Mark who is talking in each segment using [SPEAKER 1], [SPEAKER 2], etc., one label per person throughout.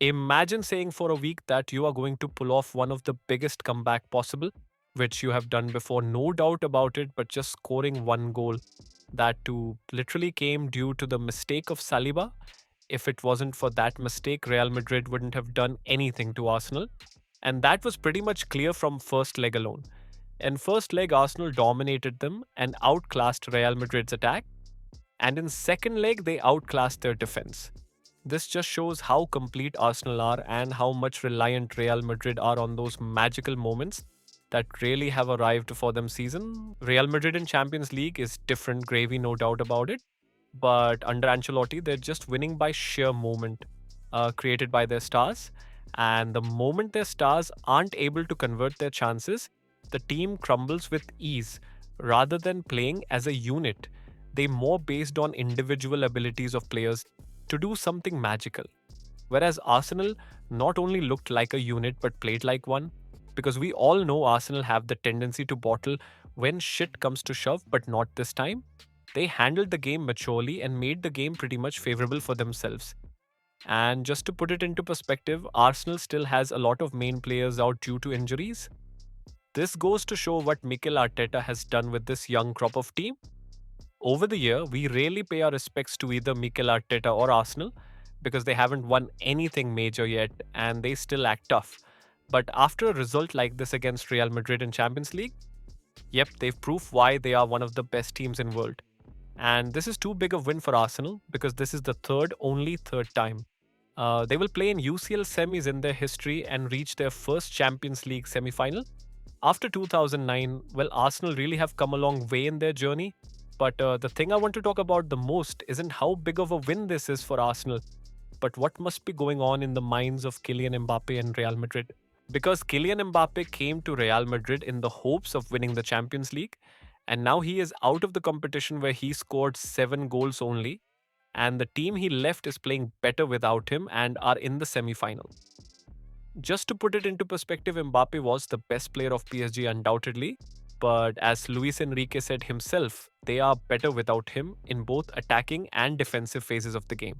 [SPEAKER 1] Imagine saying for a week that you are going to pull off one of the biggest comeback possible, which you have done before, no doubt about it, but just scoring one goal. That too literally came due to the mistake of Saliba. If it wasn't for that mistake, Real Madrid wouldn't have done anything to Arsenal. And that was pretty much clear from first leg alone. In first leg, Arsenal dominated them and outclassed Real Madrid's attack. And in second leg, they outclassed their defense. This just shows how complete Arsenal are and how much reliant Real Madrid are on those magical moments that really have arrived for them season. Real Madrid in Champions League is different gravy, no doubt about it. But under Ancelotti, they're just winning by sheer moment created by their stars. And the moment their stars aren't able to convert their chances, the team crumbles with ease rather than playing as a unit. They more based on individual abilities of players to do something magical. Whereas Arsenal not only looked like a unit but played like one, because we all know Arsenal have the tendency to bottle when shit comes to shove, but not this time. They handled the game maturely and made the game pretty much favorable for themselves. And just to put it into perspective, Arsenal still has a lot of main players out due to injuries. This goes to show what Mikel Arteta has done with this young crop of team. Over the year, we rarely pay our respects to either Mikel Arteta or Arsenal because they haven't won anything major yet and they still act tough. But after a result like this against Real Madrid in Champions League, yep, they've proved why they are one of the best teams in world. And this is too big a win for Arsenal because this is the only third time. They will play in UCL semis in their history and reach their first Champions League semi-final. After 2009, well, Arsenal really have come a long way in their journey. But the thing I want to talk about the most isn't how big of a win this is for Arsenal, but what must be going on in the minds of Kylian Mbappe and Real Madrid. Because Kylian Mbappe came to Real Madrid in the hopes of winning the Champions League, and now he is out of the competition where he scored 7 goals only, and the team he left is playing better without him and are in the semi final. Just to put it into perspective, Mbappe was the best player of PSG undoubtedly, but as Luis Enrique said himself, they are better without him in both attacking and defensive phases of the game.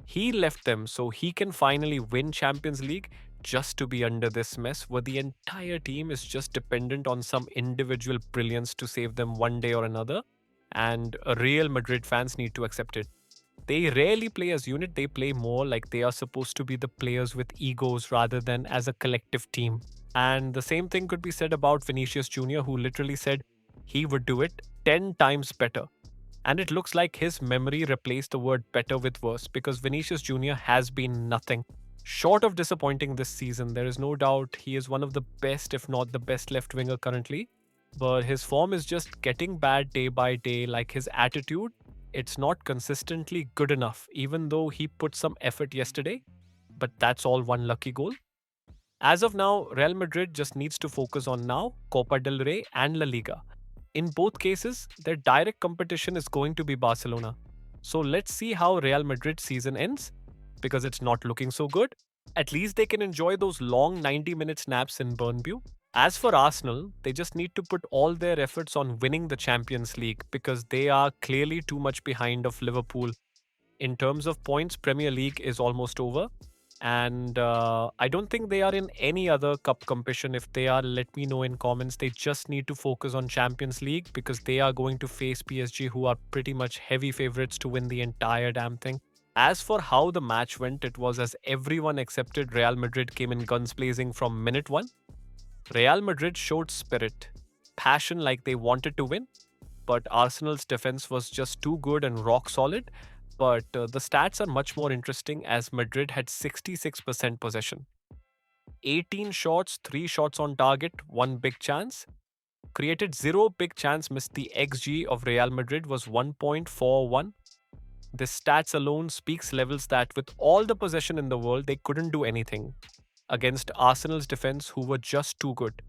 [SPEAKER 1] He left them so he can finally win Champions League just to be under this mess where the entire team is just dependent on some individual brilliance to save them one day or another, and Real Madrid fans need to accept it. They rarely play as unit, they play more like they are supposed to be the players with egos rather than as a collective team. And the same thing could be said about Vinicius Jr., who literally said he would do it 10 times better. And it looks like his memory replaced the word better with worse because Vinicius Jr. has been nothing short of disappointing this season. There is no doubt he is one of the best, if not the best left winger currently. But his form is just getting bad day by day, like his attitude. It's not consistently good enough, even though he put some effort yesterday. But that's all one lucky goal. As of now, Real Madrid just needs to focus on now Copa del Rey and La Liga. In both cases, their direct competition is going to be Barcelona. So let's see how Real Madrid's season ends because it's not looking so good. At least they can enjoy those long 90-minute snaps in Bernebeu. As for Arsenal, they just need to put all their efforts on winning the Champions League because they are clearly too much behind of Liverpool. In terms of points, Premier League is almost over. And I don't think they are in any other cup competition. If they are, let me know in comments. They just need to focus on Champions League because they are going to face PSG, who are pretty much heavy favorites to win the entire damn thing. As for how the match went, it was as everyone accepted Real Madrid came in guns blazing from minute one. Real Madrid showed spirit, passion like they wanted to win, but Arsenal's defense was just too good and rock solid. But the stats are much more interesting as Madrid had 66% possession. 18 shots, 3 shots on target, 1 big chance. Created 0 big chance, missed the XG of Real Madrid was 1.41. This stats alone speaks levels that with all the possession in the world, they couldn't do anything against Arsenal's defense, who were just too good.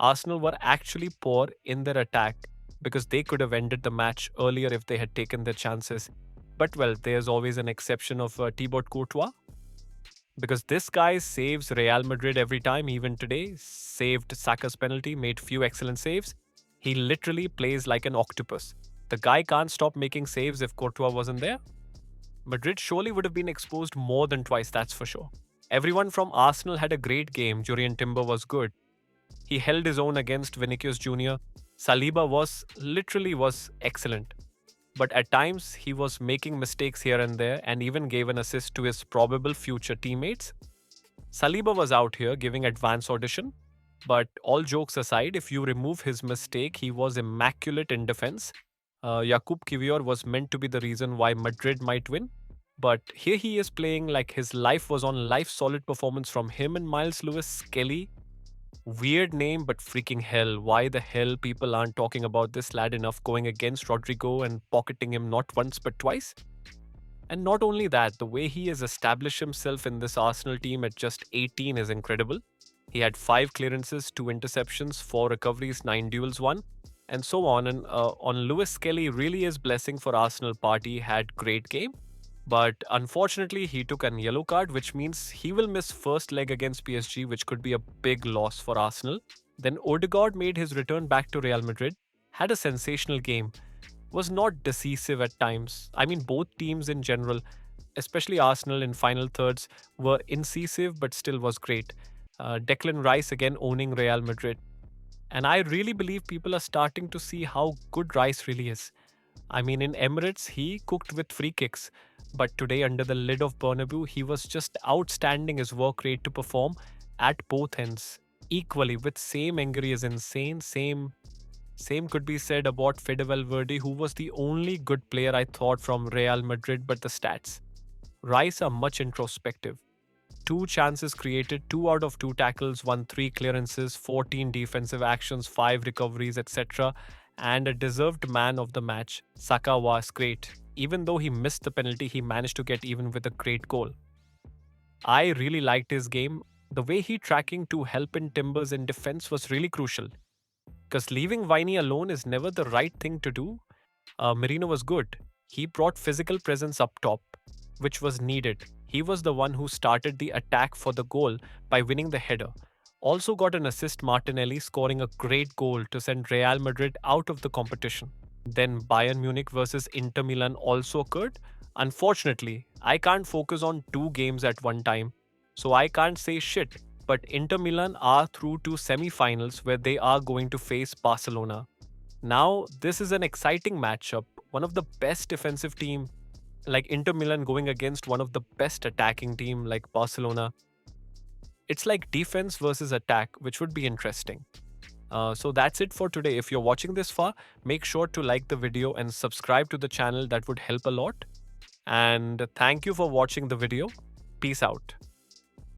[SPEAKER 1] Arsenal were actually poor in their attack because they could have ended the match earlier if they had taken their chances. But well, there's always an exception of Thibaut Courtois because this guy saves Real Madrid every time, even today. Saved Saka's penalty, made few excellent saves. He literally plays like an octopus. The guy can't stop making saves if Courtois wasn't there. Madrid surely would have been exposed more than twice, that's for sure. Everyone from Arsenal had a great game. Jurriën Timber was good. He held his own against Vinicius Jr. Saliba was excellent. But at times he was making mistakes here and there and even gave an assist to his probable future teammates. Saliba was out here giving advance audition. But all jokes aside, if you remove his mistake, he was immaculate in defense. Jakub Kivior was meant to be the reason why Madrid might win. But here he is playing like his life was on life solid performance from him and Miles Lewis Skelly. Weird name, but freaking hell. Why the hell people aren't talking about this lad enough going against Rodrigo and pocketing him not once but twice? And not only that, the way he has established himself in this Arsenal team at just 18 is incredible. He had 5 clearances, 2 interceptions, 4 recoveries, 9 duels won, and so on. And on Lewis Skelly really is blessing for Arsenal. Party had great game, but unfortunately he took a yellow card, which means he will miss first leg against PSG, which could be a big loss for Arsenal. Then Odegaard made his return back to Real Madrid, had a sensational game, was not decisive at times. I mean, both teams in general, especially Arsenal in final thirds, were incisive but still was great. Declan Rice again owning Real Madrid. And I really believe people are starting to see how good Rice really is. I mean, in Emirates, he cooked with free kicks. But today, under the lid of Bernebeu, he was just outstanding his work rate to perform at both ends equally with same angry as insane. Same could be said about Fede Valverde, who was the only good player I thought from Real Madrid, but the stats. Rice are much introspective. 2 chances created, 2 out of 2 tackles, 3 clearances, 14 defensive actions, 5 recoveries, etc. And a deserved man of the match. Saka was great. Even though he missed the penalty, he managed to get even with a great goal. I really liked his game. The way he tracking to help in Timbers in defense was really crucial. Because leaving Viney alone is never the right thing to do. Merino was good. He brought physical presence up top, which was needed. He was the one who started the attack for the goal by winning the header. Also got an assist Martinelli scoring a great goal to send Real Madrid out of the competition. Then Bayern Munich versus Inter Milan also occurred. Unfortunately, I can't focus on 2 games at one time, so I can't say shit. But Inter Milan are through to semi-finals where they are going to face Barcelona. Now, this is an exciting matchup. One of the best defensive team like Inter Milan going against one of the best attacking team like Barcelona. It's like defense versus attack, which would be interesting. So that's it for today. If you're watching this far, make sure to like the video and subscribe to the channel. That would help a lot. And thank you for watching the video. Peace out.